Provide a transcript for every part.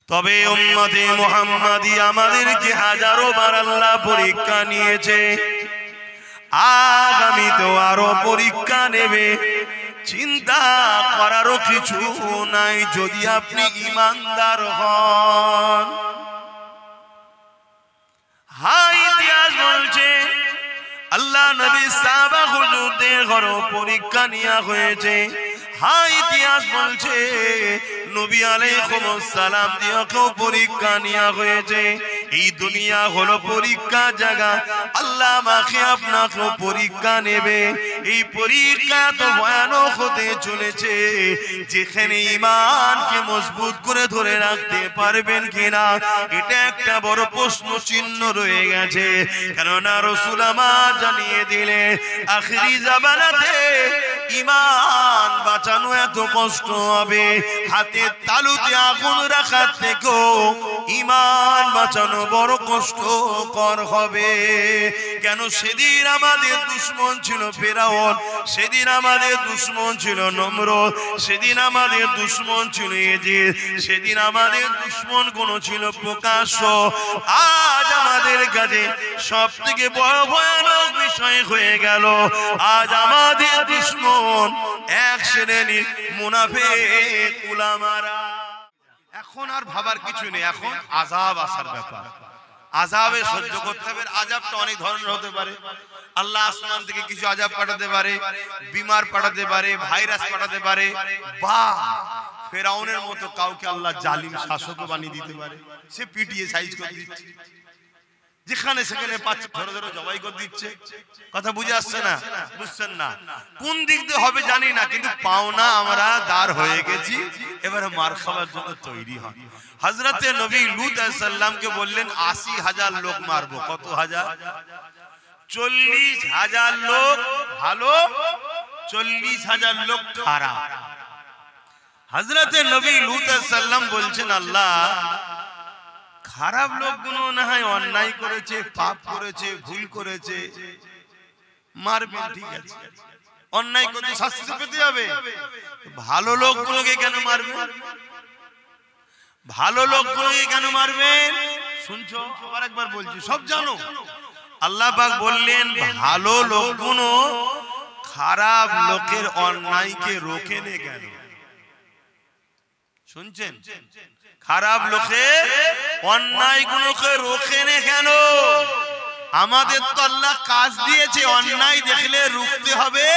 তবে উম্মতে মুহাম্মাদি আমাদেরকে হাজারো বার আল্লাহ পরীক্ষা নিয়েছে, আগামীতেও আরো পরীক্ষা নেবে। চিন্তা করারও কিছু নাই যদি আপনি ঈমানদার হন। হ্যাঁ, ইতিহাস বলছে আল্লাহ নবী সাহাবা হুজুরদের ঘরে পরীক্ষা নেওয়া হয়েছে। হ্যাঁ, ইতিহাস বলছে নবী আলাইহিস সালাম দিয়েও পরীক্ষা নেওয়া হয়েছে। এই দুনিয়া হলো পরীক্ষা জায়গা, আল্লাহ আমাকে আপনাকেও পরীক্ষা নেবে। এই পরীক্ষা তো ভয়ানক হতে চলেছে, যেখানে ঈমানকে মজবুত করে ধরে রাখতে পারবেন কিনা এটা একটা বড় প্রশ্ন চিহ্ন রয়ে গেছে। কেননা রাসূল আমার জানিয়ে দিলে আখিরি জামানাতে ঈমান বাঁচানো এত কষ্ট হবে, হাতের তালুতে আগুন রাখার থেকেও ঈমান বাঁচানো বড় কষ্টকর হবে। কেন? সেদিন আমাদের দুশমন ছিল ফেরাউন, সেদিন আমাদের দুশমন ছিল নমরুদ, সেদিন আমাদের দুশমন ছিল ইজিদ, সেদিন আমাদের দুশমন কোন ছিল প্রকাশ্য। আজ আমাদের কাছে সব থেকে বড় ভয়ানক বিষয় হয়ে গেল, আজ আমাদের দুশমন এক শ্রেণীর মুনাফিক উলামারা। এখন আর ভাবার কিছু নেই, এখন আযাব আসার ব্যাপার। আযাবে সহ্য করতে হবে। আযাবটা অনেক ধরনের হতে পারে। আল্লাহ আসমান থেকে কিছু আযাব পাঠাতে পারে, বিমার পাঠাতে পারে, ভাইরাস পাঠাতে পারে, বা ফেরাউনের মতো কাউকে আল্লাহ জালিম শাসক বানিয়ে দিতে পারে। সে পিটিয়ে সাইজ করে দিচ্ছে, যেখানে সেখানে পাচ্ছে ধরে ধরে জবাই করে দিচ্ছে। কথা বুঝে আসছে না? বুঝছেন না? কোন দিক দিয়ে হবে জানি না, কিন্তু পাওনা আমরা দাঁড় হয়ে গেছি, এবারে মার খাওয়ার জন্য তৈরি হন। হযরতে নবী লূত আলাইহিস সালামকে বললেন ৮০,০০০ লোক মারবো। কত হাজার? ৪০,০০০ লোক ভালো, ৪০,০০০ লোক খারাপ। হযরতে নবী লূত আলাইহিস সালাম বলছেন, আল্লাহ খারাপ লোকগুলো না হয় অন্যায় করেছে, পাপ করেছে, ভুল করেছে, মারবেন, ঠিক আছে, অন্যায় করতে শাস্তি পেতে হবে। ভালো লোকগুলোকে কেন মারবেন? ভালো লোকগুলোকে কেন মারবেন? শুনছো? আবার একবার বলছি, সব জানো। আল্লাহ পাক বললেন ভালো লোকগুলো খারাপ লোকের অন্যায়কে রোকে নে কেন? শুনছেন? খারাপ লোকের অন্যায়গুলোকে রোকে নে কেন? আমাদের তো আল্লাহ কাজ দিয়েছে, অন্যায় দেখলে রুখতে হবে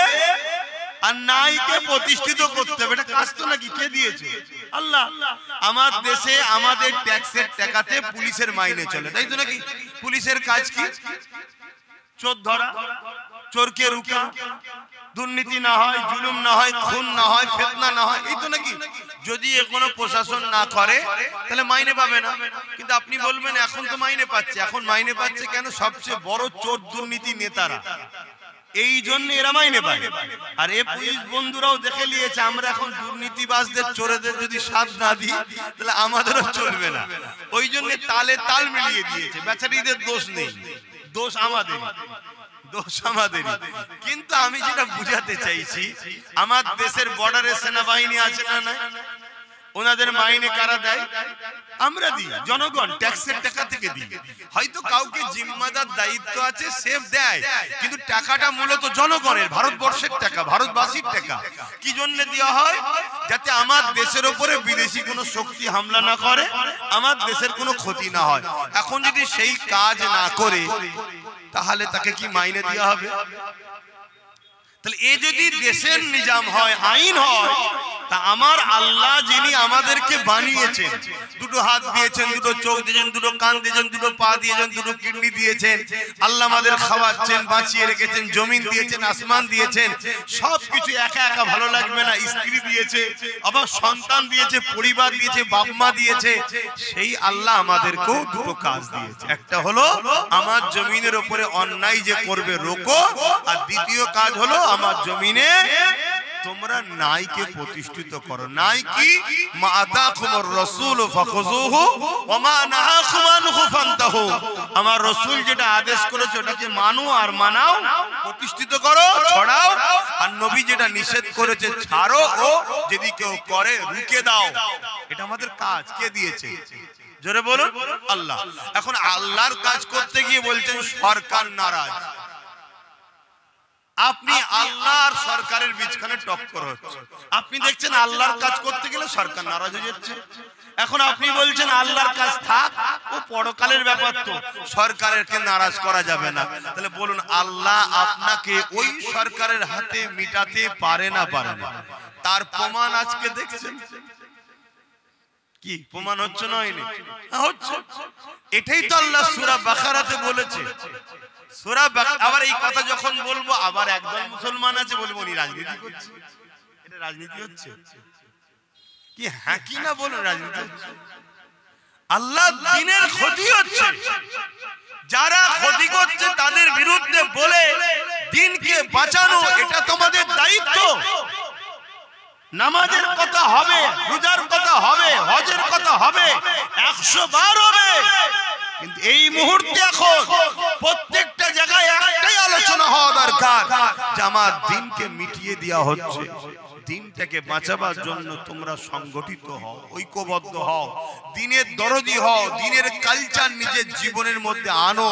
আর ন্যায়কে প্রতিষ্ঠিত করতে হবে। এটা কাজ তো নাকি? কে দিয়েছে? আল্লাহ। আমার দেশে আমাদের ট্যাক্সের টাকাতে পুলিশের মাইনে চলে, তাই তো নাকি? পুলিশের কাজ কি? চোর ধরা, চোরকে রুখা, দুর্নীতি না হয়, জুলুম না হয়, খুন না হয়, ফিতনা না হয়, এই তো নাকি? যদি কোনো প্রশাসন না করে তাহলে মাইনে পাবে না। কিন্তু আপনি বলবেন এখন তো মাইনে পাচ্ছে। এখন মাইনে পাচ্ছে কেন? সবচেয়ে বড় চোর দুর্নীতি নেতারা, এই জন্য এরা মাইনে পায়। আর এই পুলিশ বন্ধুরাও দেখে নিয়েছে আমরা এখন দুর্নীতিবাজদের, চোরেদের যদি সাথ না দিই তাহলে আমাদেরও চলবে না। ওই জন্য তালে তাল মিলিয়ে দিয়েছে। বেচারীদের দোষ নেই, দোষ আমাদের, দোষ আমাদেরই। কিন্তু আমি যেটা বুঝাতে চাইছি, আমার দেশের বর্ডারে সেনাবাহিনী আছে না নাই? ওনাদের মাইনে কারা দেয়? আমরা দিই, জনগণ ট্যাক্সের টাকা থেকে দিই। হয়তো কাউকে জিম্মাদার দায়িত্ব আছে, সে দেয়, কিন্তু টাকাটা মূলত জনগণের, ভারতবর্ষের টাকা, ভারতবাসীর টাকা। কি জন্য দেওয়া হয়? যাতে আমার দেশের উপরে বিদেশি কোনো শক্তি হামলা না করে, আমার দেশের কোনো ক্ষতি না হয়। এখন যদি সেই কাজ না করে তাহলে তাকে কি মাইনে দেওয়া হবে? তাহলে এ যদি দেশের নিজাম হয়, আইন হয়, তা আমার আল্লাহ যিনি আমাদেরকে বানিয়েছেন, দুটো হাত দিয়েছেন, দুটো চোখ দিয়েছেন, দুটো কান দিয়েছেন, দুটো পা দিয়েছেন, দুটো কিডনি দিয়েছেন, আল্লাহ আমাদের খাওয়াচ্ছেন, বাঁচিয়ে রেখেছেন, জমিন দিয়েছেন, আসমান দিয়েছেন, সবকিছু একা একা ভালো লাগবে না। স্ত্রী দিয়েছে, আবার সন্তান দিয়েছে, পরিবার দিয়েছে, বাপ মা দিয়েছে। সেই আল্লাহ আমাদেরকেও দুটো কাজ দিয়েছে। একটা হলো আমার জমিনের উপরে অন্যায় যে করবে রোকো, আর দ্বিতীয় কাজ হলো আমার জমিনে তোমরা নাইকে প্রতিষ্ঠিত করো। নাই কি? মা আতাকুমুর রাসূল ফাখুযুহু ওয়া মা নাহাকুম আনহু ফান্তাহু। আমার রাসূল যেটা আদেশ করেছে ওটাকে মানো আর মানাও, প্রতিষ্ঠিত করো, ছড়াও। আর নবী যেটা নিষেধ করেছে ছাড়ো ও যদি কেউ করে রুখে দাও। এটা আমাদের কাজ। কে দিয়েছে? জোরে বলুন, আল্লাহ। এখন আল্লাহর কাজ করতে গিয়ে বলছেন সরকার নারাজ। আপনি আল্লাহ আর সরকারের মাঝখানে টক্কর হচ্ছে। আপনি দেখছেন আল্লাহর কাজ করতে গেলে সরকার নারাজ হয়ে যাচ্ছে। এখন আপনি বলছেন আল্লাহর কাজ থাক, ও পরকালের ব্যাপার, তো সরকারকে নারাজ করা যাবে না। তাহলে বলুন আল্লাহ আপনাকে ওই সরকারের হাতে মিটাতে পারে না? পারে না। তার প্রমাণ আজকে দেখছেন। কি প্রমাণ হচ্ছে? না হচ্ছে। এটাই তো আল্লাহ সূরা বাকারাতে বলেছে। সূরা বাকারা। আবার এই কথা যখন বলবো আবার একদল মুসলমান আছে বলবো উনি রাজনীতি করছে। এটা রাজনীতি হচ্ছে কি? হ্যাঁ কি না বলুন, রাজনীতি হচ্ছে। আল্লাহ দ্বীনের ক্ষতি হচ্ছে। যারা ক্ষতি করছে তাদের বিরুদ্ধে বলে দ্বীনকে বাঁচানো এটা তোমাদের দায়িত্ব। নামাজের কথা হবে, রোজার কথা হবে, হজের কথা হবে, 100 বার হবে, কিন্তু এই মুহূর্তে এখন প্রত্যেকটা জায়গায় একটাই আলোচনা হওয়া দরকার যে আমার দ্বীনকে মিটিয়ে দেওয়া হচ্ছে। দ্বীনটাকে বাঁচাবার জন্য তোমরা সংগঠিত হও, ঐক্যবদ্ধ হও, দ্বীনের দরদি হও, দ্বীনের কালচার নিজের জীবনের মধ্যে আনো।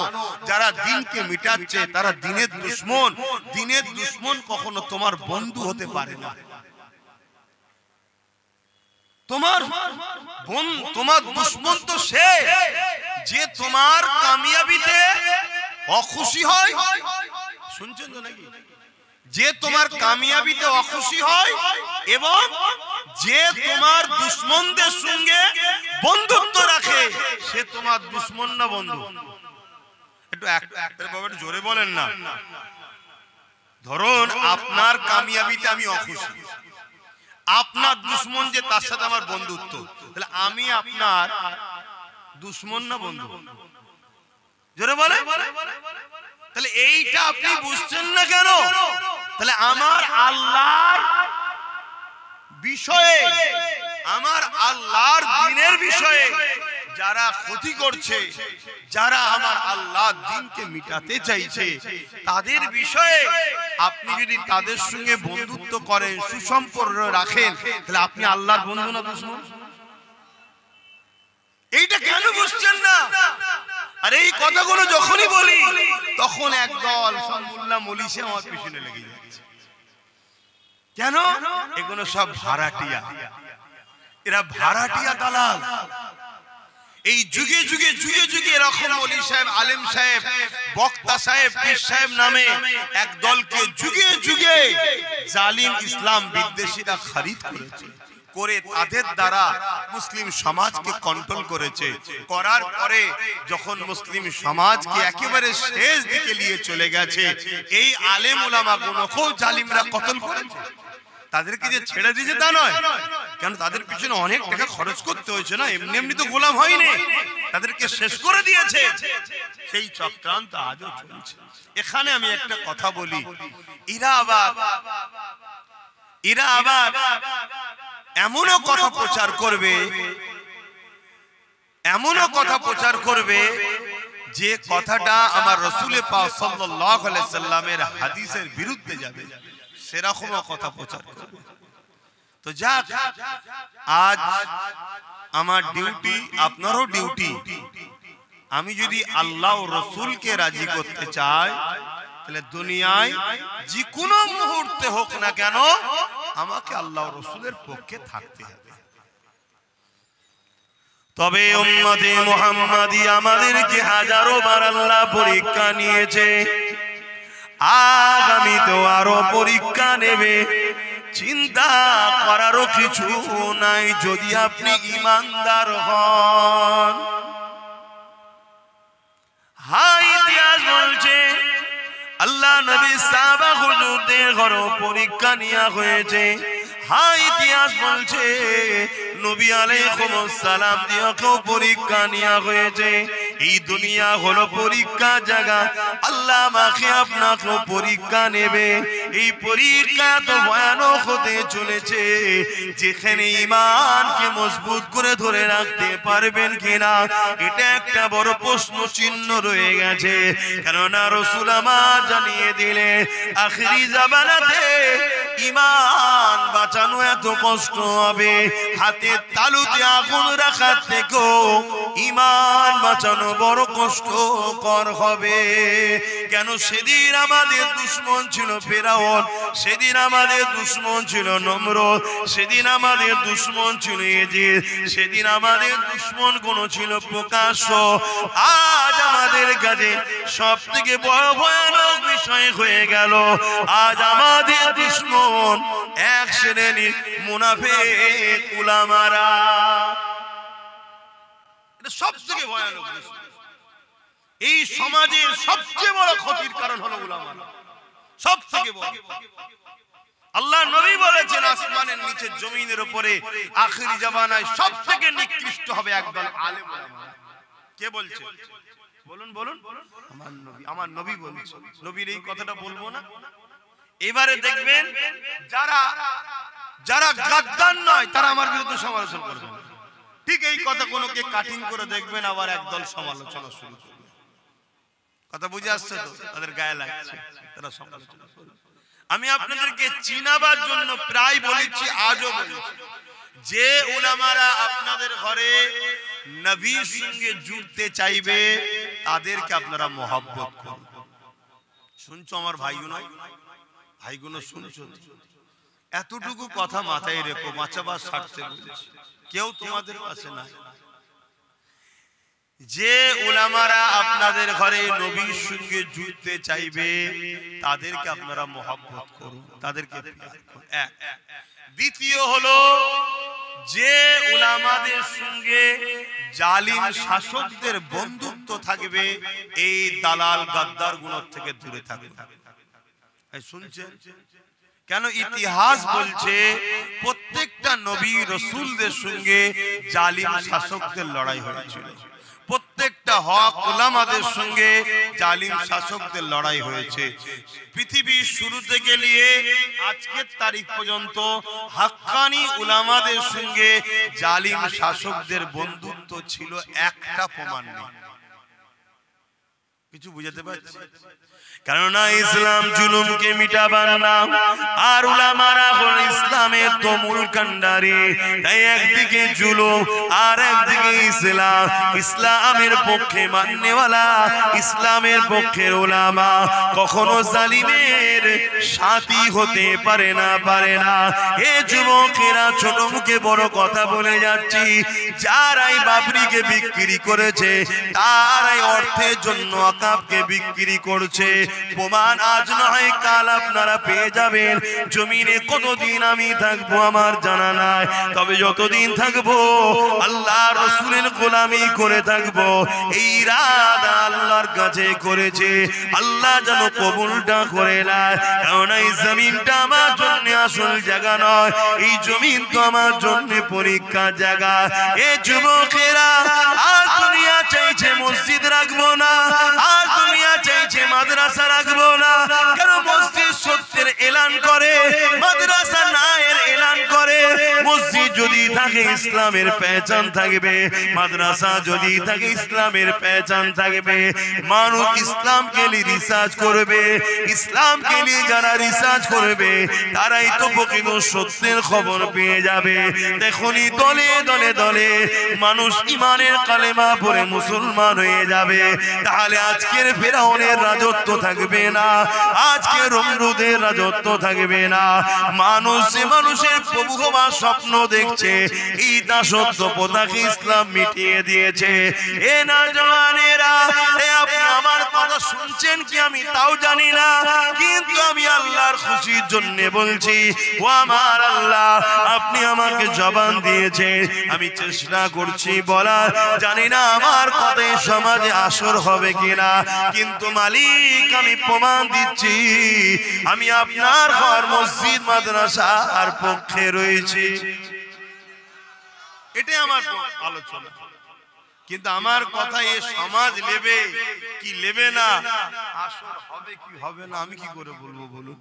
যারা দ্বীনকে মিটাচ্ছে তারা দ্বীনের দুশমন। দ্বীনের দুশমন কখনো তোমার বন্ধু হতে পারে না। তোমার দুশমন তো সে যে তোমার কামিয়াবিতে অখুশি হয়। শুনছেন তো নাকি? যে তোমার কামিয়াবিতে অখুশি হয় এবং যে তোমার দুশমনদের সঙ্গে বন্ধুত্ব রাখে সে তোমার দুশমন না বন্ধু? একটু জোরে বলেন না। ধরুন আপনার কামিয়াবিতে আমি অখুশি, আপনার দুশমন যে তার সাথে আমার বন্ধুত্ব, তাহলে আমি আপনার দুশমন না বন্ধু? জোরে বলে। তাহলে এইটা আপনি বুঝছেন না কেন? তাহলে আমার আল্লাহর বিষয়ে, আমার আল্লাহর দ্বীনের বিষয়ে যারা ক্ষতি করছে, যারা আমার আল্লাহর দ্বীনকে মিটাতে চাইছে, তাদের বিষয়ে আপনি যদি তাদের সঙ্গে বন্ধুত্ব করেন, সুসম্পর্ক রাখেন, তাহলে আপনি আল্লাহর বন্ধু না দুশমন? এইটা কেন বুঝছেন না? আর এই কথাগুলো যখনই বলি তখন একদল মোল্লা মলিশে আমার পিছনে লেগে যাচ্ছে। কেন? এগুলো সব ভাড়াটিয়া। এরা ভাড়াটিয়া দালাল। এই যুগে যুগে যুগে যুগে এরকম মৌলী সাহেব, আলেম সাহেব, বক্তা সাহেব, পীর সাহেব নামে এক দলকে যুগে যুগে জালিম ইসলাম বিদ্বেষীরা খরিদ করেছে, করে তাদের দ্বারা মুসলিম সমাজকে কন্ট্রোল করেছে। করার পরে যখন মুসলিম সমাজকে একেবারে শেষ দিকে নিয়ে চলে গেছে, এই আলেম উলামাগুলোকেও জালিমরা কতল করেছে। তাদেরকে যে ছেড়ে দিয়েছে তা নয়, কেন তাদের পিছনে অনেক টাকা খরচ করতে হয়েছে না, এমনি এমনি তো গোলাম হয়নি, তাদেরকে শেষ করে দিয়েছে। সেই চক্রান্ত আজও চলছে। এখানে আমি একটা কথা বলি, এরা আবার এমনও কথা প্রচার করবে, এমনও কথা প্রচার করবে যে কথাটা আমার রাসূল পাক সাল্লাল্লাহু আলাইহি সাল্লামের হাদিসের বিরুদ্ধে যাবে, সেরকম কথা প্রচার করবে। তো যাক, আজ আমার ডিউটি, আপনারও ডিউটি। আমি যদি আল্লাহ ও রাসূলকে রাজি করতে চাই, তাহলে দুনিয়ায় যে কোনো মুহূর্তে হোক না কেন আমাকে আল্লাহ ও রাসূলের পক্ষে থাকতে হবে। তবে উম্মতে মুহাম্মাদি আমাদেরকে হাজারো বার আল্লাহ পরীক্ষা নিয়েছে, আগামী তো আরো পরীক্ষা নেবে। চিন্তা করারও কিছু নাই যদি আপনি ঈমানদার হন। হ্যাঁ, ইতিহাস বলছে আল্লাহ নবী সাহাবা হুজুরদের ঘরে পরীক্ষা নেওয়া হয়েছে। হ্যাঁ, ইতিহাস বলছে নবী আলাইহিস সালাম দিয়েও পরীক্ষা নেওয়া হয়েছে। এই দুনিয়া হলো পরীক্ষা জায়গা, আল্লাহ আমাকে আপনাকে পরীক্ষা নেবে। এই পরীক্ষা তো ভয়ানক হতে চলেছে, যেখানে ঈমানকে মজবুত করে ধরে রাখতে পারবেন কিনা এটা একটা বড় প্রশ্ন চিহ্ন রয়ে গেছে। কেননা রাসূল আমার জানিয়ে দিলে আখিরি জামানাতে ঈমান বাঁচানো এত কষ্ট হবে, হাতের তালুতে আগুন রাখার থেকেও ঈমান বাঁচানো বড় কষ্টকর হবে। কেন সেদিন আমাদের দুশমন ছিল ফেরাউন, সেদিন আমাদের দুশমন ছিল নমরুদ, সেদিন আমাদের দুশমন ছিল ইজিদ, সেদিন আমাদের দুশমন কোন ছিল প্রকাশ্য। আজ আমাদের কাছে সব থেকে বড় ভয়ানক বিষয় হয়ে গেল, আজ আমাদের দুশমন এক শ্রেণীর মুনাফিক উলামারা। এটা সব থেকে ভয়ানক বিষয়। এই সমাজের সবচেয়ে বড় ক্ষতির কারণ হলো উলামারা, সব থেকে বড়। আল্লাহ নবী বলেছেন আসমানের নিচে জমিনের উপরে আখিরি জামানায় সব থেকে নিকৃষ্ট হবে একদল আলেম উলামা। কে বলছে? বলুন বলুন। আমার নবী বলছে। নবীর এই কথাটা বলবো না? এবারে দেখবেন যারা যারা গাদ্দার নয় তারা আমার বিরুদ্ধে সমালোচনা করবে, ঠিক এই কথা কোনকে কাটিং করে দেখবেন আবার একদল সমালোচনা শুরু করবে। কথা বুঝে আসছে তো? তাদের গায়ে লাগছে, তারা সমালোচনা করবে। আমি আপনাদেরকে চিনাবার জন্য প্রায় বলেছি, আজও বলেছি, যে উলামারা আপনাদের ঘরে নবীর সঙ্গে জুড়তে চাইবে তাদেরকে আপনারা মহব্বত করুন। শুনছো আমার ভাইগুলো? ভাইগুলো শুনছো? এতটুকু কথা মাথায় রেখো, বাঁচাবার স্বার্থে বলছি, কেউ তোমাদের পাশে নাই। যে উলামারা আপনাদের ঘরে নবীর সঙ্গে জুড়তে চাইবে তাদেরকে আপনারা মহব্বত করুন, তাদেরকে প্যার করুন। এক। দ্বিতীয় হলো, যে উলামাদের সঙ্গে জালিম শাসকদের বন্ধুত্ব থাকবে এই দালাল গাদ্দার গুলোর থেকে দূরে থাকবে। শুনছেন? কেন ইতিহাস বলছে প্রত্যেকটা নবী রাসূলদের সঙ্গে জালিম শাসকদের লড়াই হয়েছিল, প্রত্যেকটা হক উলামাদের সঙ্গে জালিম শাসকদের লড়াই হয়েছে। পৃথিবীর শুরু থেকে নিয়ে আজকের তারিখ পর্যন্ত হাক্কানি উলামাদের সঙ্গে জালিম শাসকদের বন্ধুত্ব ছিল, একটা প্রমাণ নেই। কিছু বুঝাতে পারছি? কেননা ইসলাম জুলুমকে মিটাবার নাম, আর উলামারা হল ইসলামের তো মূল কান্ডারি। তাই একদিকে জুলুম আর একদিকে ইসলাম, ইসলামের পক্ষে মাননেওয়ালা, ইসলামের পক্ষের উলামা কখনো জালিমের সাথী হতে পারে না, পারে না। এ যুবকেরা, ছোট মুখে বড় কথা বলে যাচ্ছি, যারাই বাবরিকে বিক্রি করেছে তারাই অর্থের জন্য আকাবকে বিক্রি করছে। প্রমাণ আজ নয় কাল আপনারা পেয়ে যাবেন। জমিনে কতদিন আমি থাকবো আমার জানা নাই, তবে যতদিন থাকবো আল্লাহ রাসূলের গোলামি করে থাকবো, এই ইরাদা আল্লাহর কাছে করেছে। আল্লাহ যেন কবুলটা করে নেয়। কারণ এই জমিনটা আমার জন্য আসল জায়গা নয়, এই জমিন তো আমার জন্য পরীক্ষার জায়গা। এ যুবকেরা, আর দুনিয়া চাইছে মসজিদ রাখবো না, আর দুনিয়া চাইছে মাদ্রাসা রাখবো না। কেন? মসজিদ সত্যের এলান করে, মাদ্রাসা নায়ের এলান করে। মসজিদ যদি থাকে ইসলামের পেহচান থাকবে, মাদ্রাসা যদি থাকে ইসলামের পেহচান থাকবে। মানুষ ইসলামকে নিয়ে রিসার্চ করবে, ইসলামকে নিয়ে যারা রিসার্চ করবে তারাই তো প্রকৃত সত্যের খবর পেয়ে যাবে। দেখুনি দলে দলে দলে মানুষ ইমানের কালেমা পড়ে মুসলমান হয়ে যাবে। তাহলে আজকের ফেরাউনের রাজত্ব থাকবে না, আজকে নমরুদের রাজত্ব থাকবে না। মানুষের প্রভু হওয়ার স্বপ্ন দেখছে, এই দাসত্ব প্রথাকে ইসলাম মিটিয়ে দিয়েছে। এ নওজওয়ানেরা, আপনি আমার কথা শুনছেন কি আমি তাও জানি না, কিন্তু আমি আল্লাহর খুশির জন্য বলছি, ও আমার আল্লাহ, আপনি আমাকে জবান দিয়েছেন, আমি চেষ্টা করছি বলার। জানি না আমার কথায় সমাজে আসর হবে কিনা, কিন্তু মালিক আমি প্রমাণ দিচ্ছি আমি আপনার ঘর মসজিদ মাদ্রাসার পক্ষে রয়েছি। এটাই আমার আলোচনা। কিন্তু আমার কথা এ সমাজ নেবে কি নেবে না, আসর হবে কি হবে না আমি কি করে বলবো বলুন?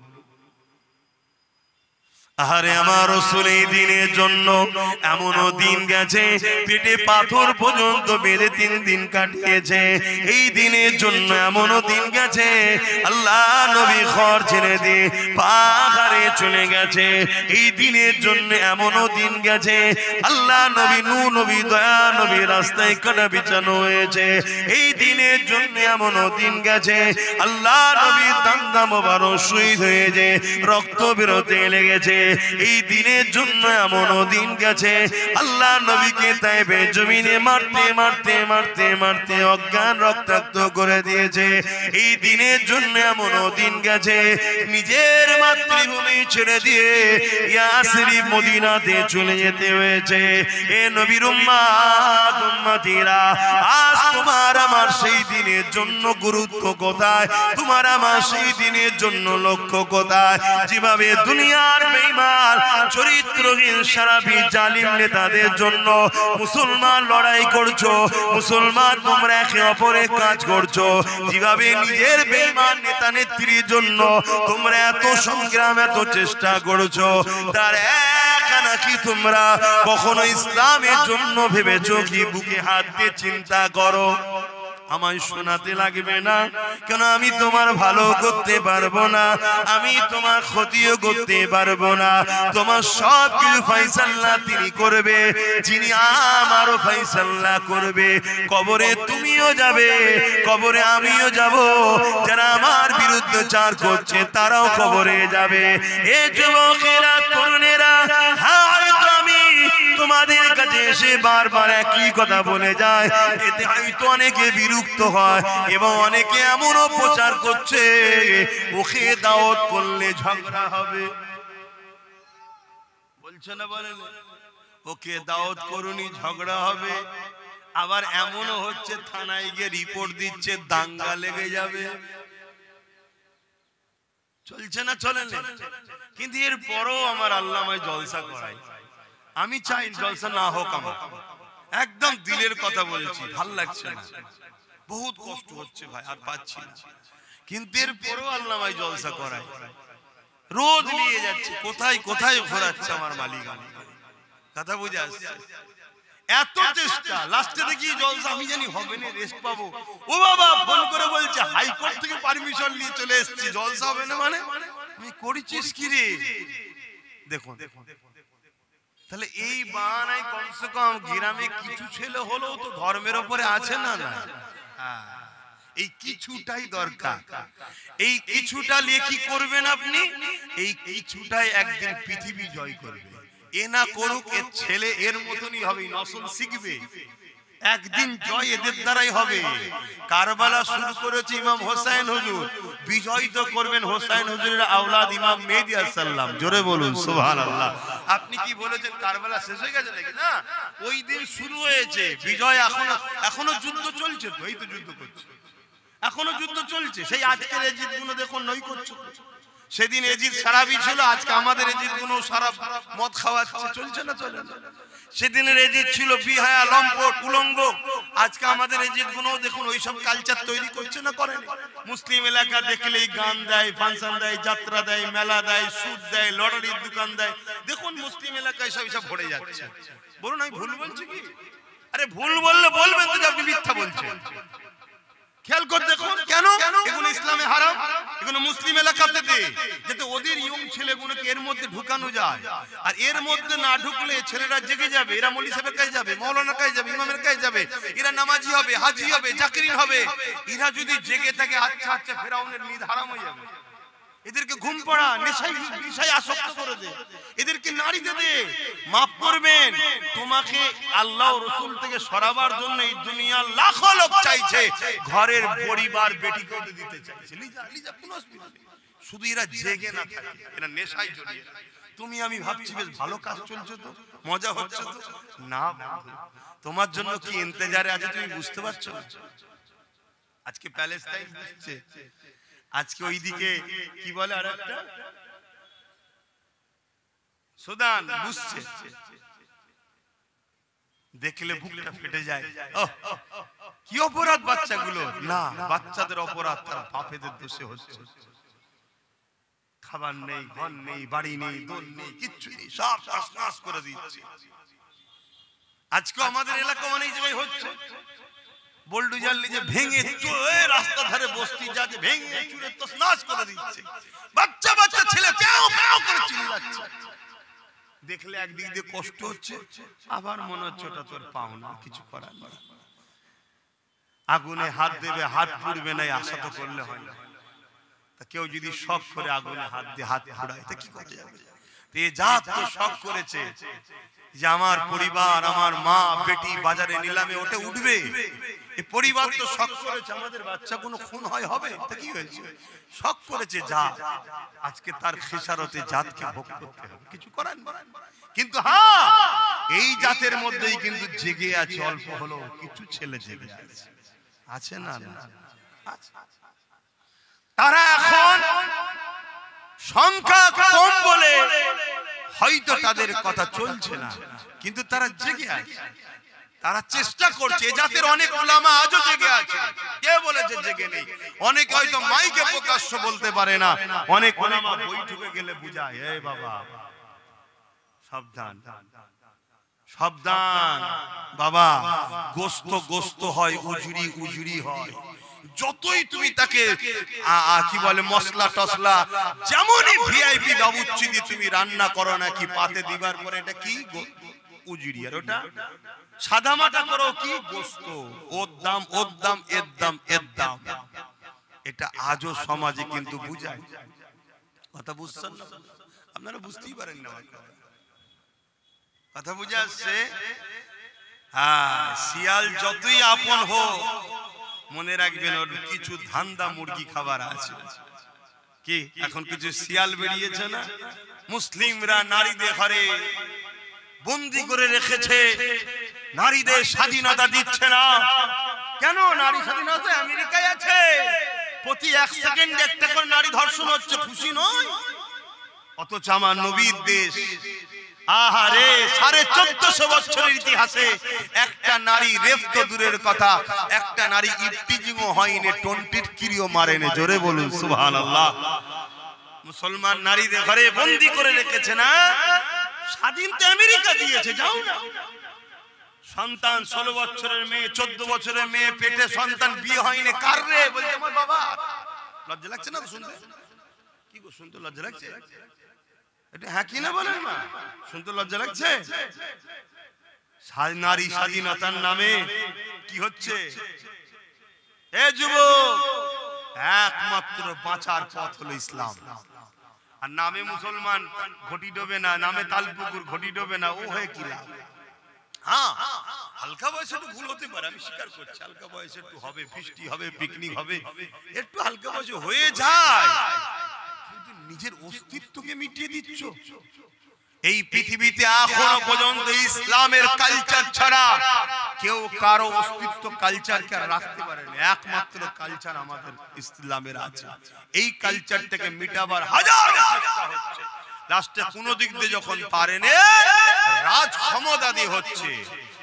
আরে আমার রাসূল এই দিনের জন্য এমনও দিন গেছে পেটে পাথর পর্যন্ত বেঁধে 3 দিন কাটিয়েছে। এই দিনের জন্য এমনও দিন গেছে আল্লাহ নবী ঘর ছেড়ে দিয়ে পাহাড়ে চলে গেছে। এই দিনের জন্য এমনও দিন গেছে আল্লাহ নবী নূহ নবী দয়া নবী রাস্তায় কাটা বিছানো হয়েছে। এই দিনের জন্য এমনও দিন গেছে আল্লাহ নবী দান্দা মোবারক শহীদ হয়েছে, রক্ত বেরোতে লেগেছে। এই দিনের জন্য এমনও দিন গেছে আল্লাহ নবীকে তাইফে জমিনে মারতে মারতে মারতে মারতে অজ্ঞান রক্তাক্ত করে দিয়েছে। এই দিনের জন্য এমনও দিন গেছে নিজের মাতৃভূমি ছেড়ে দিয়ে ইয়াসরিব মদিনাতে চলে যেতে হয়েছে। এ নবীর উম্মত উম্মতিরা, আজ তোমার আমার সেই দিনের জন্য গুরুত্ব কোথায়? তোমার আমার সেই দিনের জন্য লক্ষ্য কোথায়? যেভাবে দুনিয়ার বেঈমান চরিত্রহীন সারাবি জালিম নেতাদের জন্য মুসলমান লড়াই করছো, মুসলমান তোমরা একে অপরের কাজ করছো, যেভাবে নিজের বেঈমান নেতা নেত্রীর জন্য তোমরা এত সংগ্রাম এত চেষ্টা করছো, তার একখানা কি তোমরা কখনো ইসলামের জন্য ভেবেছো কি? বুকে হাত দিয়ে চিন্তা করো। আমায় শোনাতে লাগবে না, কেন আমি তোমার ভালো করতে পারবো না, আমি তোমার ক্ষতিও করতে পারবো না। তোমার সব কিছু ফয়সালা তিনি করবে, যিনি আমারও ফয়সালা করবে। কবরে তুমিও যাবে, কবরে আমিও যাব, যারা আমার বিরুদ্ধে চার করছে তারাও কবরে যাবে। এ যুবকেরা তরুণেরা, হয়তো আমি তোমাদের কাছে এসে বারবার একই কথা বলে যায়, এতে হয়তো অনেকে বিরক্ত হয় এবং অনেকে এমনও প্রচার করছে ওকে দাওয়াত করলে ঝগড়া হবে। বলছে না, বলেন ওকে দাওয়াত করুনি ঝগড়া হবে। আবার এমনও হচ্ছে থানায় গিয়ে রিপোর্ট দিচ্ছে দাঙ্গা লেগে যাবে। চলছে না, চলে না? কিন্তু এর পরও আমার আল্লাহ আমায় জলসা করায়। আমি চাই জলসা না হোক, আমার একদম দিলের কথা বলছি, ভাল লাগছে না, বহুত কষ্ট হচ্ছে ভাই, আর পাচ্ছি না। কিন্তু এর পরও আল্লাহ আমায় জলসা করায়, রোজ নিয়ে যাচ্ছে, কোথায় কোথায় ঘোরাচ্ছে আমার মালিক। কথা বুঝে আসছে? এত চেষ্টা, লাস্টে দেখি জলসা আমি জানি হবে না, রেস্ট পাবো। ও বাবা ফোন করে বলছে হাইকোর্ট থেকে পারমিশন নিয়ে চলে এসেছি, জলসা হবে না মানে? আমি করেছিস কি রে? দেখুন, তাহলে এই বাহানায় কমসে কম গ্রামে কিছু ছেলে হলেও তো ধর্মের উপরে আছে না? না, এই কিছুটাই দরকার। এই কিছুটা নিয়ে কি করবেন আপনি? এই কিছুটাই একদিন পৃথিবী জয় করবে। এ না করুক, এর ছেলে এর মতনই হবে, নসল শিখবে, একদিন জয় এদের দ্বারাই হবে। কারবালা শুরু করেছে ইমাম হোসেন হুজুর, বিজয় তো করবেন হোসেন হুজুরের আওলাদ ইমাম মেহেদী আলাইহিস সালাম। জোরে বলুন সুবহানাল্লাহ। আপনি কি বলেছেন কারবালা শেষ হয়ে গেছে নাকি? না, ওই দিন শুরু হয়েছে বিজয়। এখনো যুদ্ধ চলছে তো, এই তো যুদ্ধ করছে, এখনো যুদ্ধ চলছে। সেই আজকের এজিদ গুলো দেখুন নই করছে, সেদিন এজিদ সারাবি ছিল, আজকে আমাদের এজিদ গুলো সারা মদ খাওয়াচ্ছে। চলছে না, চলে না? সেদিনের এজিদ ছিল বিহায়া লম্পট উলঙ্গ, আজকে আমাদের এজিদ গুলো দেখুন ওইসব কালচার তৈরি করছে না, করেন? মুসলিম এলাকা দেখলেই গান দেয়, ফাংশন দেয়, যাত্রা দেয়, মেলা দেয়, সুদ দেয়, লটারির দোকান দেয়। দেখুন মুসলিম এলাকায় সব ভরে যাচ্ছে। বলুন আমি ভুল বলছি কি? আরে ভুল বললে বলবেন তো যে আপনি মিথ্যা বলছেন। খেয়াল করে দেখুন, কেন এগুলো ইসলামে হারাম, এগুলো মুসলিম এলাকাতে দে, যাতে ওদের ইয়ং ছেলেগুলোকে এর মধ্যে ঢুকানো যায়। আর এর মধ্যে না ঢুকলে ছেলেরা জেগে যাবে, এরা মৌলভী সাহেবের কাছে যাবে, মাওলানার কাছে যাবে, ইমামের কাছে যাবে, এরা নামাজি হবে, হাজি হবে, জাকিরিন হবে। এরা যদি জেগে থাকে, আচ্ছা আচ্ছা ফেরাউনের নিদ হারাম হয়ে যাবে। এদেরকে ঘুম পড়া, নেশায় আসক্ত করে দে, এদেরকে নারীতে দে। মাফ করবেন, তোমাকে আল্লাহ ও রাসূল থেকে সরাবার জন্য এই দুনিয়া লাখো লোক চাইছে, ঘরের পরিবার বেটিকে দিতে চাইছে। লিজা কোন অসুবিধা নেই, শুধু এরা জেগে না থাকে, এরা নেশায় জড়িয়ে। তুমি আমি ভাবছি বেশ ভালো কাজ চলছে তো, মজা হচ্ছে তো। না, তোমার জন্য কি ইন্তজারে আছে তুমি বুঝতে পারছো? আজকে প্যালেস্টাইন বুঝছে, আজকে ওইদিকে কি বলে আর একটা সুদান বুঝছে। দেখলে বুকটা ফেটে যায়। কি অপরাধ বাচ্চাগুলো? না, বাচ্চাদের অপরাধ তার বাপেদের দোষে হচ্ছে। খাবার নেই, ঘর নেই, বাড়ি নেই, দোল নেই, কিচ্ছু নেই, সব তছনছ করে দিচ্ছে। আজকে আমাদের এলাকা অনেক জায়গায় হচ্ছে, বুলডোজার নিয়ে ভেঙে রাস্তা ধারে বস্তি যাচ্ছে, ভেঙে চুরে তছনছ করে দিচ্ছে। বাচ্চা বাচ্চা ছেলে প্যাও প্যাও করে চিল্লাচ্ছে। দেখলে একদিক দিয়ে কষ্ট হচ্ছে, আবার মনে হচ্ছে ওটা তোর পাওনা, কিছু করার নেই। আগুনে হাত দেবে, হাত পুড়বে না, আশা তো করলে হয় না। তা কেউ যদি শখ করে আগুনে হাত দিয়ে হাত পুড়ায়, তা কি করতে যাবে? এ জাত তো শখ করেছে যে আমার পরিবার, আমার মা বেটি বাজারে নিলামে ওটা উঠবে। এই পরিবার তো শখ করেছে আমাদের বাচ্চা কোনো খুন হবে, তা কি হয়েছে? শখ করেছে জাত, আজকে তার খেসারতে জাতকে ভোগ করতে হবে, কিছু করার নেই। কিন্তু হ্যাঁ, এই জাতের মধ্যেই কিন্তু জেগে আছে, অল্প হলো কিছু ছেলে জেগে আছে, আছে না? তারা এখন সংখ্যা কম বলে হয়তো তাদের কথা চলছে না, কিন্তু তারা জেগে আছে, তারা চেষ্টা করছে। এ জাতের অনেক উলামা আজও জেগে আছে, কে বলেছে জেগে নেই? অনেকে হয়তো মাইকে প্রকাশ্য বলতে পারে না, অনেক উলামা বৈঠকে গেলে বুঝায়, এই বাবা সাবধান সাবধান বাবা, গোস্ত গোস্ত হয়, উজুরি উজুরি হয়। যতই তুমি তাকে কি বলে মশলা টসলা, যেমনই ভিআইপি দাবুচ্ছি দিয়ে তুমি রান্না করো না কি পাতে দিবার পরে, এটা কি উজুরি, আর ওটা সাদা মাটা করো কি গোস্ত, ওর দাম ওর দাম, এর দাম এর দাম। এটা আজও সমাজে কিন্তু বুঝায়। কথা বুঝছেন না? আপনারা বুঝতেই পারেন না কথা বুঝে আসছে? হ্যাঁ, শিয়াল যতই আপন হোক, মনে রাখবেন ওর কিছু ধান্দা মুরগি খাবার আছে। কি এখন কিছু শিয়াল বেরিয়েছে না, মুসলিমরা নারীদের ঘরে বন্দি করে রেখেছে, নারীদের স্বাধীনতা দিচ্ছে না। কেন? নারী স্বাধীনতা আমেরিকায় আছে, প্রতি 1 সেকেন্ডে একটা করে নারী ধর্ষণ হচ্ছে, খুশি নয়? অথচ আমার নবীর দেশ, আহারে 1450 বছরের ইতিহাসে একটা নারী রেপ তো দূরের কথা, একটা নারী ইফটিজিংও হয়নি, টন্টির কিরিও মারেনি। জোরে বলুন সুবহানাল্লাহ। মুসলমান নারীদের ঘরে বন্দি করে রেখেছে না, স্বাধীন তো আমেরিকা দিয়েছে, যাও না। সন্তান 16 বছরের মেয়ে, 14 বছরের মেয়ে পেটে সন্তান, বিয়ে হয়নি, কার রে? বলছে আমার বাবা। লজ্জা লাগছে না শুনতে? কি গো, শুনতে লজ্জা লাগছে? এটা হ্যাঁ কি না বলেন না, শুনতে লজ্জা লাগছে? নারী স্বাধীনতার নামে কি হচ্ছে? এ যুবক, একমাত্র বাঁচার পথ হলো ইসলাম। আর নামে মুসলমান ঘটি ডোবে না, নামে তালপুকুর ঘটি ডোবে না, ও হয়ে কি লাভ? হ্যাঁ, হালকা বয়সে একটু ভুল হতে পারে, আমি স্বীকার করছি, হালকা বয়সে একটু হবে, ফিস্টি হবে, পিকনিক হবে, একটু হালকা বয়সে হয়ে যায়, কিন্তু নিজের অস্তিত্বকে মিটিয়ে দিচ্ছ। এই পৃথিবীতে এখনো পর্যন্ত ইসলামের কালচার ছাড়া কেউ কারো অস্তিত্ব কালচারকে রাখতে পারেনি। একমাত্র কালচার আমাদের ইসলামের আছে। এই কালচারটাকে মিটাবার হাজার চেষ্টা হচ্ছে, লাস্টে কোনো দিক দিয়ে যখন পারেনি, রাজ ক্ষমতা দিয়ে হচ্ছে।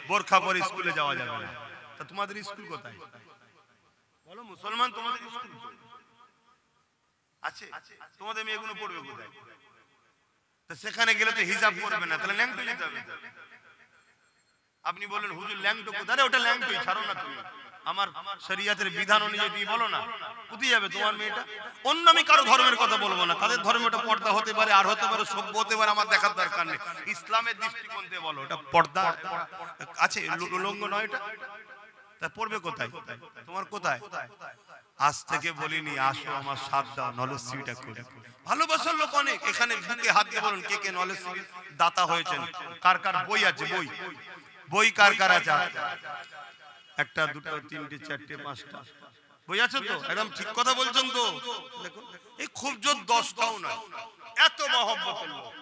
বোরখা পরে স্কুলে যাওয়া যাবে না। তা তোমাদের স্কুল কোথায় বলো? মুসলমান তোমাদের স্কুল আছে? তোমাদের মেয়েগুলো পড়বে কোথায়? সেখানে গেলে তো হিজাব করবে না, তাহলে ল্যাংটো যেতে হবে। আপনি বলেন হুজুর ল্যাংটো কোথায়? ওটা ল্যাংটোই, ছাড়ো না তুমি, আমার শরীয়তের বিধান অনুযায়ী তুমি বলো না, কোথায় যাবে তোমার মেয়েটা? অন্য আমি কারো ধর্মের কথা বলবো না, তাদের ধর্মটা পর্দা হতে পারে, আর হতে পারে সভ্য হতে পারে, আমার দেখার দরকার নেই। ইসলামের দৃষ্টিকোণ থেকে বলো, ওটা পর্দা আছে, উলঙ্গ নয় এটা, তা পড়বে কোথায়? তোমার কোথায়? আজ থেকে বলিনি আসো আমার সাথ দাও, নলেজ সিভিটা করে। ভালোবাসার লোক অনেক, এখানে বুকে হাত দিয়ে বলুন কে কে নলেজ সিভি দাতা হয়েছেন, কার কার বই আছে, বই বই কার কার আছে? একটা দুটো তিনটে চারটে পাঁচটা বই আছে তো? একদম ঠিক কথা বলছেন তো? দেখুন, এই খুব জোর 10টাও নয়, এত মহব্বতের লোক।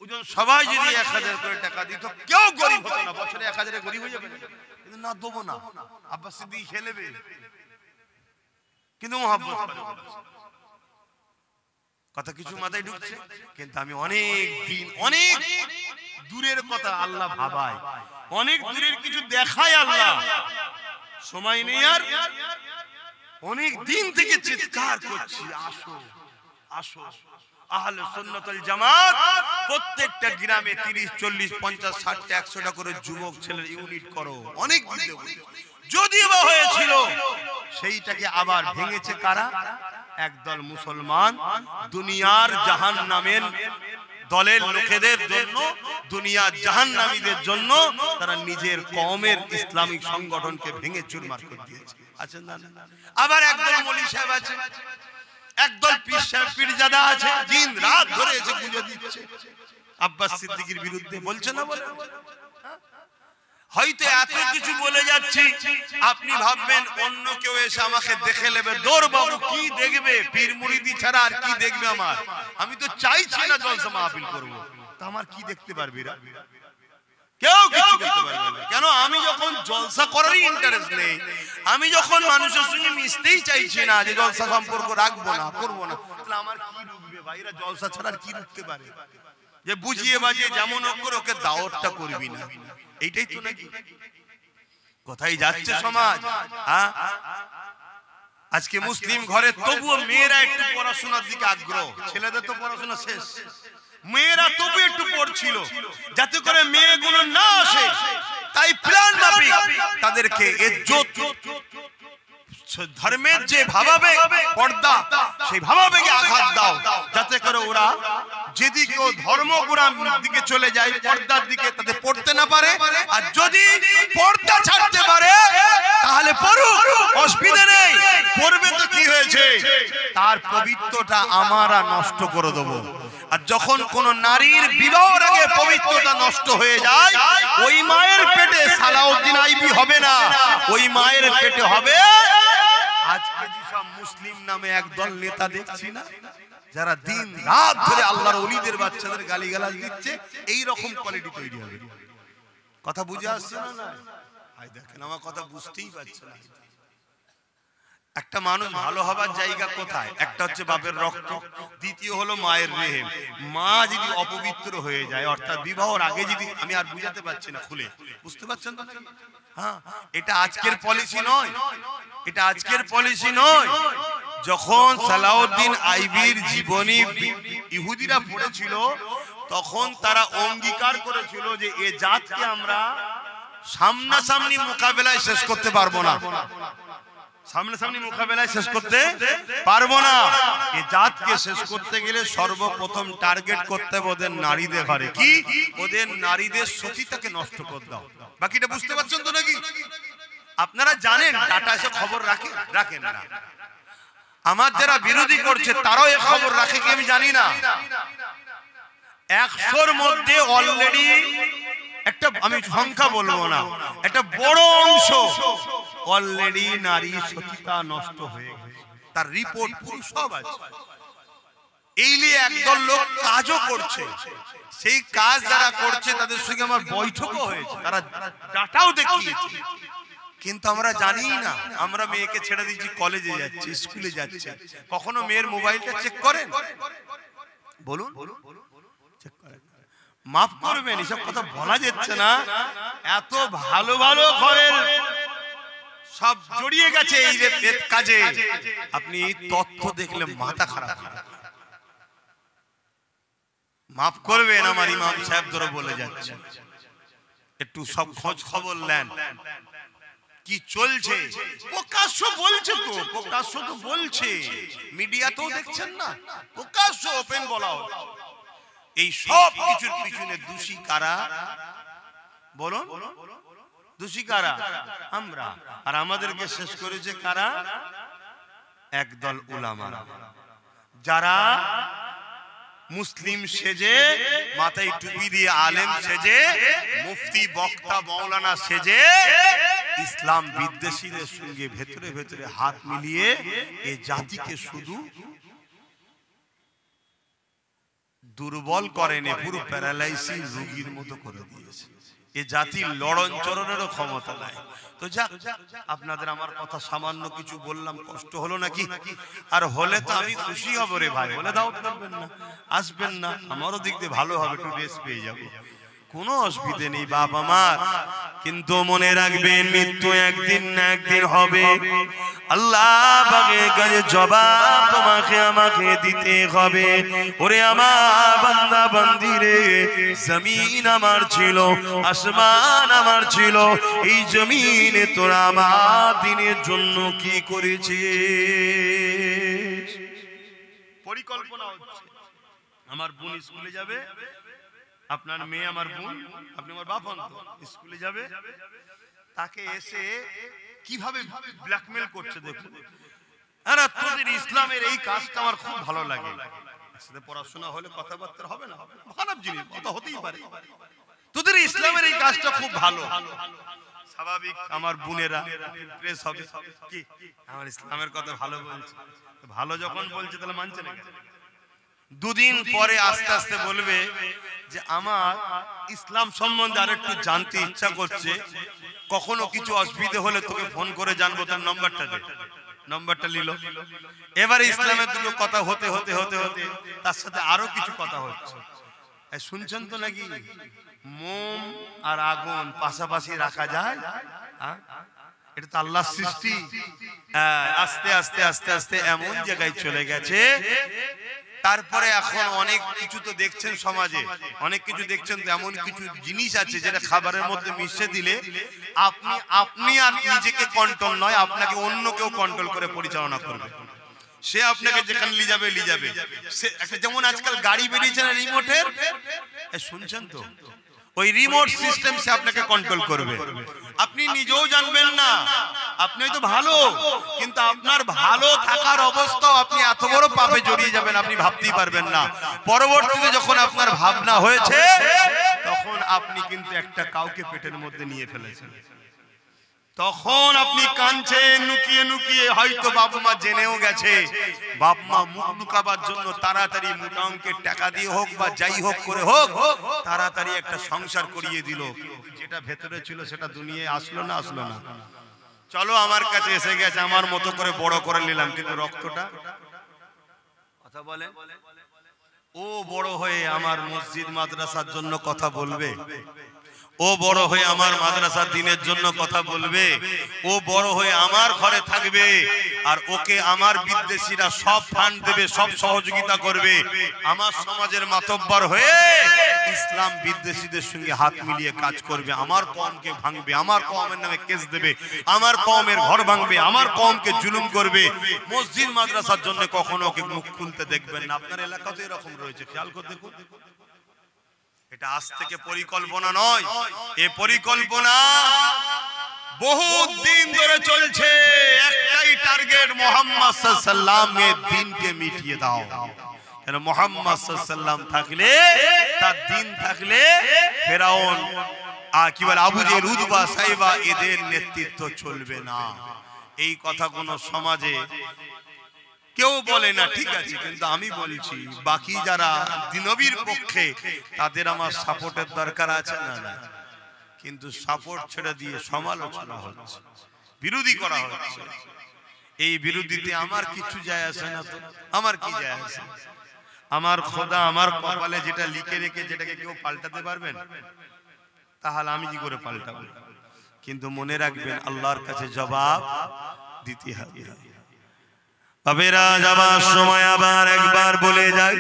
ওজন সবাই যদি 1000 করে টাকা দিত, কেউ গরিব হতো না। বছরে 1000 গরিব হয়ে যাবে, কিন্তু না দেবো না, আব্বাস সিদ্দিক খেলেবে, কিন্তু মহব্বত করে। কথা কিছু মাথায় ঢুকছে? কিন্তু আমি অনেক দিন, অনেক দূরের কথা আল্লাহ ভাবায়, অনেক দূরের কিছু দেখায় আল্লাহ, সময় নেই আর। অনেক দিন থেকে চিৎকার করছি আসো আসো আহলে সুন্নাত ওয়াল জামাত প্রত্যেকটা গ্রামে 30 40 50 60 100টা করে যুবক ছেলের ইউনিট করো। অনেক দিতে যদিও বা হয়েছিল, সেইটাকে আবার ভেঙেছে কারা? একদল মুসলমান দুনিয়ার জাহান্নামের দলের লোকেদের জন্য, দুনিয়ার জাহান্নামীদের জন্য তারা নিজের কওমের ইসলামিক সংগঠনকে ভেঙে চুরমার করে দিয়েছে। আছেন না? আবার একদল মৌলভী সাহেব আছে, একদল পীর সাহেব পীরজাদা আছে, দিন রাত ধরে এসে গুঁজে দিচ্ছে আব্বাস সিদ্দিকীর বিরুদ্ধে। বলছে না? বলে হয়তো এত কিছু বলে যাচ্ছি, আপনি ভাববেন অন্য কেউ এসে আমাকে দেখে নেবে, দৌড় বাবু কি দেখবে, পীর মুরিদি ছাড়া আর কি দেখবে আমার? আমি তো চাইছি না জলসা মাহফিল করব, তা আমার কি দেখতে পারবি? কেউ কিছু দেখতে পারবে না। কেন? আমি যখন জলসা করারই ইন্টারেস্ট নেই, আমি যখন মানুষের সঙ্গে মিশতেই চাইছি না, যে জলসা সম্পর্ক রাখবো না, করবো না, তাহলে আমার কি রুখবে ভাইরা? জলসা ছাড়া আর কি রুখতে পারে? যে বুঝিয়ে বাজিয়ে যেমন করে ওকে দাওয়াতটা করবি না, এইটাই তো নাকি? কোথায় যাচ্ছে সমাজ? আজকে মুসলিম ঘরে তবুও মেয়েরা একটু পড়াশোনার দিকে আগ্রহ, ছেলেদের তো পড়াশোনা শেষ, মেয়েরা তবু একটু পড়ছিল যাতে করে মেয়েগুলো না আসে, তাই প্ল্যান মাফিক তাদেরকে ইজ্জত ধর্মের যে ভাবাবেগ পর্দা, সেই ভাবাবেগে আঘাত দাও, যাতে করে ওরা যেদিকে ধর্মগুরাম দিকে চলে যায়, পর্দার দিকে তাদের পড়তে না পারে। আর যদি পর্দা ছাড়তে পারে তাহলে পড়ুক, অসুবিধা নেই। পড়বে তো কি হয়েছে, তার পবিত্রতা আমরা নষ্ট করে দেবো। আর যখন কোন নারীর বিবাহের আগে পবিত্রতা নষ্ট হয়ে যায়, ওই মায়ের পেটে সালাউদ্দিন আইবি হবে না, ওই মায়ের পেটে হবে আজকে যেসব মুসলিম নামে একদল নেতা দেখছি না, যারা দিন রাত ধরে আল্লাহর ওলিদের বাচ্চাদের গালিগালাজ দিচ্ছে, এই রকম কোয়ালিটি তৈরি হবে। কথা বুঝে আসছে না? ভাই দেখেন, আমার কথা বুঝতেই পারছে না। একটা মানুষ ভালো হবার জায়গা কোথায়? একটা হচ্ছে বাপের রক্ত, দ্বিতীয় হলো মায়ের রেহেম। মা যদি অপবিত্র হয়ে যায়, অর্থাৎ বিবাহের আগে যদি, আমি আর বুঝাতে পারছি না খুলে, বুঝতে পারছেন তো? হ্যাঁ, এটা আজকের পলিসি নয়, এটা আজকের পলিসি নয়। যখন সালাউদ্দিন আইবির জীবনী ইহুদিরা পড়েছিল, তখন তারা অঙ্গীকার করেছিল যে এ জাতকে আমরা সামনাসামনি মোকাবেলায় শেষ করতে পারবো না, সামনাসামনি মোকাবেলায় শেষ করতে পারবো না। এই জাতকে শেষ করতে গেলে সর্বপ্রথম টার্গেট করতে হবে ওদের নারীদের ঘরে। কি? ওদের নারীদের সতীতাকে নষ্ট করে দাও। বাকিটা বুঝতে পারছেন তো নাকি? আপনারা জানেন, ডাটা এসে খবর রাখেন না। আমার যারা বিরোধী করছে তারাও এ খবর রাখে কি আমি জানি না। 100-র মধ্যে অলরেডি একটা, আমি সংখ্যা বলবো না, একটা বড় অংশ অলরেডি নারী সতীতা নষ্ট হয়ে গেছে, তার রিপোর্ট পুরো সব আছে। এই নিয়ে একদল লোক কাজও করছে, সেই কাজ যারা করছে তাদের সঙ্গে আমার বৈঠকও হয়েছে, তারা ডাটাও দেখিয়েছে, কিন্তু আমরা জানি না। আমরা মেয়েকে ছেড়ে দিচ্ছি, কলেজে যাচ্ছে, স্কুলে যাচ্ছে, কখনো মেয়ের মোবাইলটা চেক করেন? বলুন, চেক করেন? মাফ করবেন, এসব কথা বলা যাচ্ছে না। এত ভালো ভালো ঘরের সব জড়িয়ে গেছে এই কাজে, আপনি তথ্য দেখলে মাথা খারাপ। মাফ করবেন, আমার ইমাম সাহেব ধরে বলে যাচ্ছে, একটু সব খোঁজ খবর নেন কি চলছে। প্রকাশ্য বলছে তো, প্রকাশ্য তো বলছে, মিডিয়াতেও দেখছেন না, প্রকাশ্য ওপেন বলা হচ্ছে। এই সব কিছুর পিছনে দোষী কারা? বলুন, দোষী কারা? আমরা। আর আমাদেরকে শেষ করেছে কারা? একদল উলামারা, যারা মুসলিম সেজে, মাথায় টুপি দিয়ে আলেম সেজে, মুফতি বক্তা মৌলানা সেজে, ইসলাম বিদ্বেষীদের সঙ্গে ভেতরে ভেতরে হাত মিলিয়ে এই জাতিকে শুধু দুর্বল করেনি, পুরো প্যারালাইসিস রোগীর মতো করে দিয়েছে। এই জাতির লড়ন চরণেরও ক্ষমতা নাই। তো যাক, আপনাদের আমার কথা সামান্য কিছু বললাম, কষ্ট হলো নাকি? আর হলে তো আমি খুশি হব রে ভাই। বলে দাও, করবেন না, আসবেন না, আমারও দিক দিয়ে ভালো হবে, একটু রেস্ট পেয়ে যাবো। কোনো অসুবিধে নেই বাপ আমার, কিন্তু মনে রাখবেন মৃত্যু একদিন না একদিন হবে। আল্লাহ পাকের কাছে জবাব তোমাকে আমাকে দিতে হবে। ওরে আমার বান্দা বান্দি রে, জমিন আমার ছিল, আসমান আমার ছিল, এই জমিনে তোরা আমার দিনের জন্য কি করেছিস? পরিকল্পনা হচ্ছে আমার বোন স্কুলে যাবে, আপনার মেয়ে আমার বোন, আপনি আমার বাপ হন, স্কুলে যাবে, তাকে এসে কিভাবে ব্ল্যাকমেল করছে দেখুন। আরে তোদের ইসলামের এই কাজটা আমার খুব ভালো লাগে। সাথে পড়াশোনা হলে কথাবার্তা হবে না, খারাপ জিনিস কথা হতেই পারে। তোদের ইসলামের এই কাজটা খুব ভালো, স্বাভাবিক আমার বোনেরা প্রেস হবে কি আমার ইসলামের কথা ভালো বলছে। ভালো যখন বলছে তাহলে মানছে না। দুদিন পরে আস্তে আস্তে বলবে যে আমার ইসলাম সম্বন্ধে আরেকটু জানতে ইচ্ছা করছে, কখনো কিছু অসুবিধা হলে তোকে ফোন করে জানবো, তার নম্বরটা দে। নম্বরটা নিল, এবারে ইসলামের দুটো কথা হতে হতে হতে হতে তার সাথে আরো কিছু কথা হচ্ছে। শুনছেন তো নাকি মোম আর আগুন পাশাপাশি রাখা যায়? এটা তো আল্লাহর সৃষ্টি। আস্তে আস্তে আস্তে আস্তে এমন জায়গায় চলে গেছে। তারপরে এখন অনেক কিছু তো দেখছেন সমাজে, অনেক কিছু দেখছেন তো, এমন কিছু জিনিস আছে যেটা খাবারের মধ্যে মিশিয়ে দিলে আপনি আর নিজেকে কন্ট্রোল নয়, আপনাকে অন্য কেউ কন্ট্রোল করে পরিচালনা করবে। সে আপনাকে যেখানে নিয়ে যাবে। সে একটা যেমন আজকাল গাড়ি বেরিয়েছে না রিমোটের, শুনছেন তো, ওই রিমোট সিস্টেম সে আপনাকে কন্ট্রোল করবে। আপনি নিজেও জানবেন না, আপনি হয়তো ভালো, কিন্তু আপনার ভালো থাকার অবস্থাও আপনি এত বড় পাপে জড়িয়ে যাবেন আপনি ভাবতেই পারবেন না। পরবর্তীতে যখন আপনার ভাবনা হয়েছে, তখন আপনি কিন্তু একটা কাউকে পেটের মধ্যে নিয়ে ফেলেছেন। তখন আপনি কাঁদছেন লুকিয়ে লুকিয়ে, হয়তো বাবা মা জেনেও গেছে। বাবা মা মুখ লুকাবার জন্য তাড়াতাড়ি মোটা অঙ্কের টাকা দিয়ে হোক বা যাই হোক করে হোক তাড়াতাড়ি একটা সংসার করিয়ে দিল। যেটা ভেতরে ছিল সেটা দুনিয়ায় আসলো না আসলো না, চলো আমার কাছে এসে গেছে, আমার মতো করে বড় করে নিলাম, কিন্তু রক্তটা কথা বলে। ও বড় হয়ে আমার মসজিদ মাদ্রাসার জন্য কথা বলবে, ও বড় হয়ে আমার মাদ্রাসা দিনের জন্য কথা বলবে, ও বড় হয়ে আমার ঘরে থাকবে, আর ওকে আমার বিদ্বেষীরা সব ফান্ড দেবে, সব সহযোগিতা করবে। আমার সমাজের মাতব্বর হয়ে ইসলাম বিদ্বেষীদের সঙ্গে হাত মিলিয়ে কাজ করবে, আমার কওমকে ভাঙবে, আমার কওমের নামে কেস দেবে, আমার কওমের ঘর ভাঙবে, আমার কওমকে জুলুম করবে। মসজিদ মাদ্রাসার জন্য কখনো ওকে মুখ খুলতে দেখবেন না। আপনার এলাকাতে এরকম রয়েছে, খেয়াল করে দেখুন। এটা আজ থেকে পরিকল্পনা নয়, এ পরিকল্পনা বহুত দিন ধরে চলছে। একটাই টার্গেট, মুহাম্মদ সাল্লাল্লাহু আলাইহি ওয়াসাল্লামের দ্বীনকে মিটিয়ে দাও। কেন মুহাম্মদ সাল্লাল্লাহু আলাইহি ওয়াসাল্লাম থাকলে, তার দ্বীন থাকলে ফেরাউন আর কি বলে আবু জেহেল, উতবা, সাইবা এদের নেতৃত্ব চলবে না। এই কথা কোন সমাজে কেউ বলে না, ঠিক আছে, কিন্তু আমি বলছি বাকি যারা নবীর পক্ষে তাদের আমার সাপোর্টের দরকার আছে না না, কিন্তু সাপোর্ট ছেড়ে দিয়ে সমালোচনা হচ্ছে, বিরোধী করা হচ্ছে। এই বিরোধীতে আমার কিছু যায় আসে না, তো আমার কি যায় আসে? আমার খোদা আমার কপালে যেটা লিখে রেখে যেটাকে কেউ পাল্টাতে পারবেন, তাহলে আমি কি করে পাল্টাবো? কিন্তু মনে রাখবেন আল্লাহর কাছে জবাব দিতে হবে। বাবেরা যাবার সময় আবার একবার বলে যায়,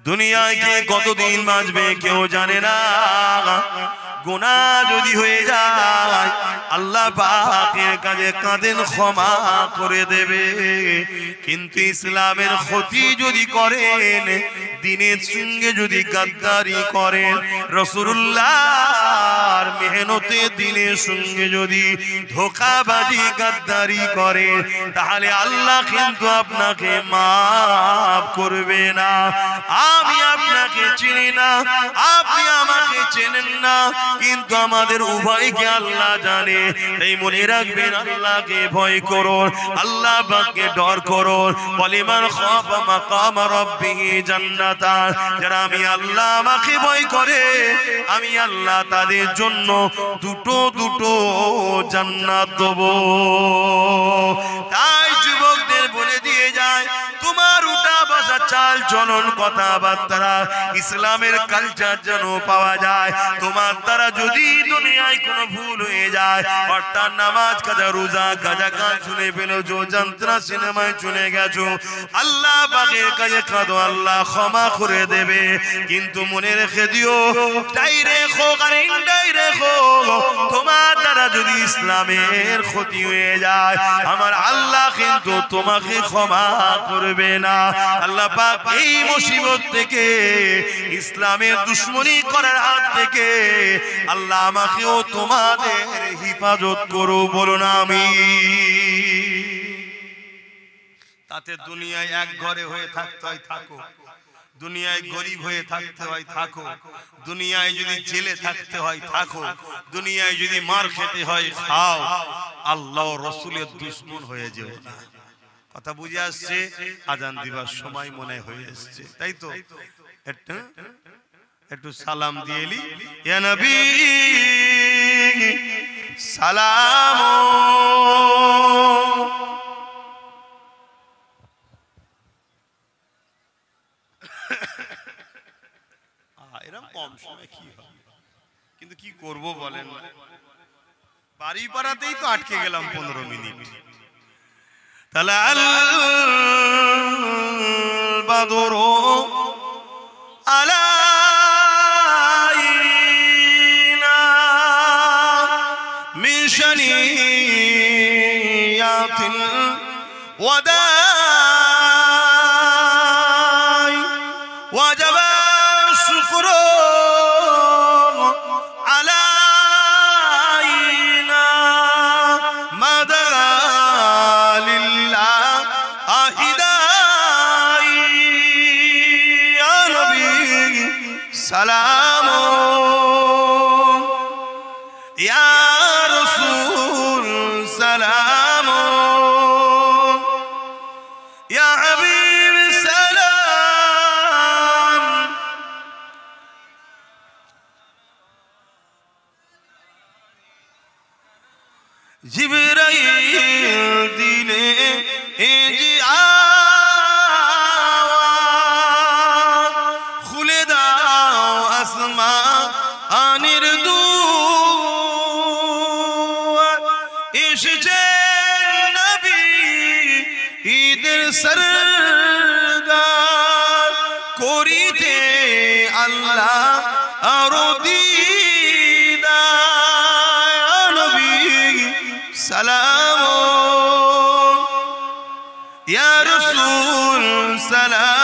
দুনিয়ায় কে কতদিন বাঁচবে কেউ জানে না। গুনাহ যদি হয়ে যায় আল্লাহ পাকের কাছে কাঁদেন, ক্ষমা করে দেবে। কিন্তু ইসলামের ক্ষতি যদি করেন, দ্বীনের সঙ্গে যদি গাদ্দারি করেন, রাসূলুল্লাহর মেহনতে দ্বীনের সঙ্গে যদি ধোঁকাবাজি গাদ্দারি করেন, তাহলে আল্লাহ কিন্তু আপনাকে মাফ করবে না। আমি আপনাকে চিনি না, আপনি আমাকে চেনেন না, কিন্তু আমাদের উভয়কে আল্লাহ জানে। এই মনে রাখবেন, আল্লাহকে ভয় করুন, আল্লাহ পাককে ডর করুন। ওয়ালিমান খাফা মাকাম রাব্বিহি জান্নাতান, যারা আমি আল্লাহ আমাকে ভয় করে, আমি আল্লাহ তাদের জন্য দুটো দুটো জান্নাত দেব। তাই যুবকদের বলে দিয়ে যায়, তোমার উঠা বসা চাল চলন কথাবার্তা ইসলামের কালচার যেন পাওয়া যায়। তোমার দ্বারা যদি দুনিয়ায় কোনো ভুল হয়ে যায়, অর্থাৎ নামাজ কাজা রোজা কাজা গান শুনে পেলো, যে যন্ত্রণা সিনেমায় চলে গেছো, আল্লাহ পাকের কাছে কাঁদো, আল্লাহ ক্ষমা করে দেবে। কিন্তু মনে রেখে দিও, ডাইরেক্ট হোক আর ইনডাইরেক্ট হোক, তোমার দ্বারা যদি ইসলামের ক্ষতি হয়ে যায়, আমার আল্লাহ কিন্তু তোমাকে ক্ষমা করবে না। আল্লাহ পাক এই মুসিবত থেকে, ইসলামের দুশমনি করার হাত থেকে আল্লাহ আমাকেও তোমাদের হিফাজত করো, বলুন আমিন। তাতে দুনিয়ায় এক ঘরে হয়ে থাকতে হয় থাকো, দুনিয়ায় গরিব হয়ে থাকতে হয় থাকো, দুনিয়ায় যদি জেলে থাকতে হয় থাকো, দুনিয়ায় যদি মার খেতে হয় খাও, আল্লাহ রসুলের দুশমন হয়ে যেও না। কথা বুঝে আসছে? আজান দিবার সময় মনে হয়ে আসছে, তাই তো? একটু সালাম দিয়ে এলি, ইয়া নবী সালাম। এরকম কম সময় কি হবে, কিন্তু কি করব বলেন, বাড়ি পাড়াতেই তো আটকে গেলাম 15 মিনিট। তাহলে আল বাদরু আলাইনা মিন শানিয়াতিল ওয়াদাই ওয়াজাবা الشكر علينا ما دعا لله أهداي يا نبي سلام يا رسول سلام يا حبيب سلام জিবরাইল দিলে এ যে আওয়াজ, খুলে দাও আসমানের দুয়ার, এসেছেন নবী ঈদের সরদার, করিতে আল্লাহ আরো سلام يا رسول سلام